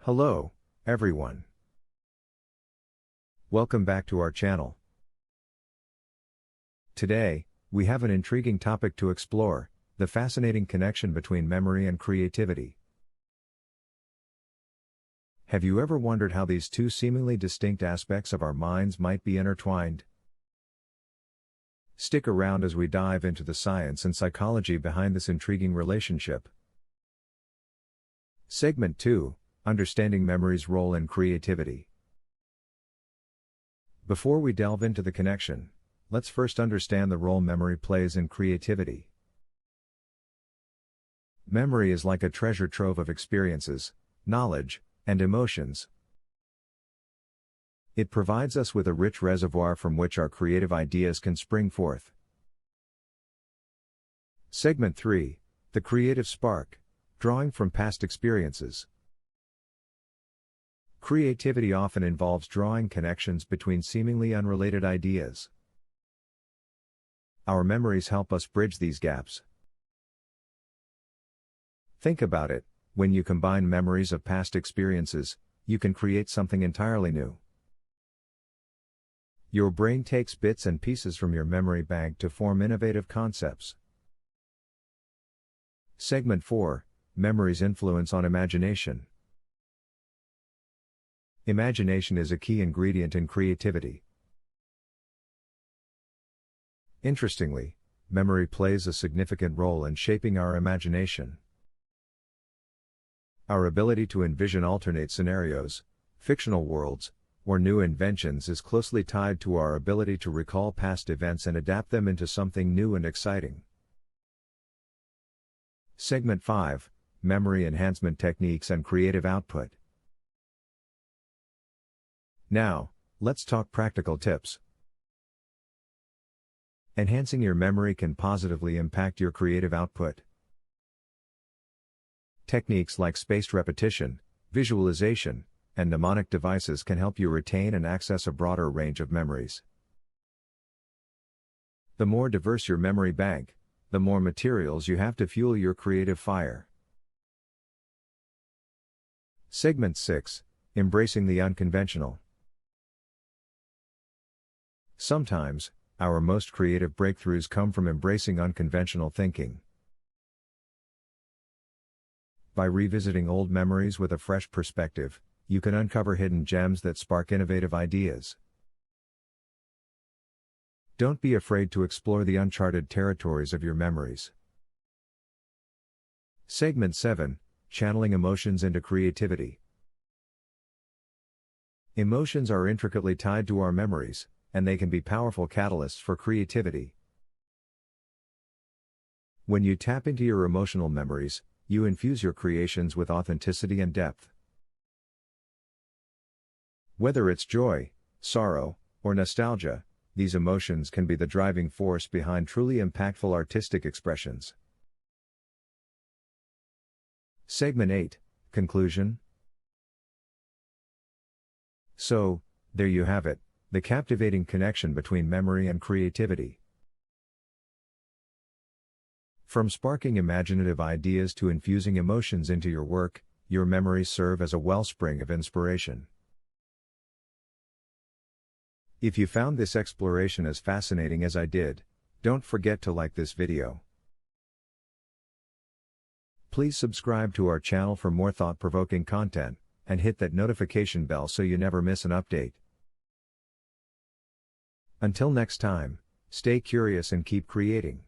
Hello, everyone. Welcome back to our channel. Today, we have an intriguing topic to explore: the fascinating connection between memory and creativity. Have you ever wondered how these two seemingly distinct aspects of our minds might be intertwined? Stick around as we dive into the science and psychology behind this intriguing relationship. Segment 2: Understanding Memory's Role in Creativity. Before we delve into the connection, let's first understand the role memory plays in creativity. Memory is like a treasure trove of experiences, knowledge, and emotions. It provides us with a rich reservoir from which our creative ideas can spring forth. Segment 3: The Creative Spark: Drawing from Past Experiences. Creativity often involves drawing connections between seemingly unrelated ideas. Our memories help us bridge these gaps. Think about it: when you combine memories of past experiences, you can create something entirely new. Your brain takes bits and pieces from your memory bank to form innovative concepts. Segment 4: Memory's Influence on Imagination. Imagination is a key ingredient in creativity. Interestingly, memory plays a significant role in shaping our imagination. Our ability to envision alternate scenarios, fictional worlds, or new inventions is closely tied to our ability to recall past events and adapt them into something new and exciting. Segment 5: Memory Enhancement Techniques and Creative Output. Now, let's talk practical tips. Enhancing your memory can positively impact your creative output. Techniques like spaced repetition, visualization, and mnemonic devices can help you retain and access a broader range of memories. The more diverse your memory bank, the more materials you have to fuel your creative fire. Segment 6: Embracing the Unconventional. Sometimes, our most creative breakthroughs come from embracing unconventional thinking. By revisiting old memories with a fresh perspective, you can uncover hidden gems that spark innovative ideas. Don't be afraid to explore the uncharted territories of your memories. Segment 7: Channeling Emotions into Creativity. Emotions are intricately tied to our memories, and they can be powerful catalysts for creativity. When you tap into your emotional memories, you infuse your creations with authenticity and depth. Whether it's joy, sorrow, or nostalgia, these emotions can be the driving force behind truly impactful artistic expressions. Segment 8: Conclusion. So, there you have it, the captivating connection between memory and creativity. From sparking imaginative ideas to infusing emotions into your work, your memories serve as a wellspring of inspiration. If you found this exploration as fascinating as I did, don't forget to like this video. Please subscribe to our channel for more thought-provoking content, and hit that notification bell so you never miss an update. Until next time, stay curious and keep creating.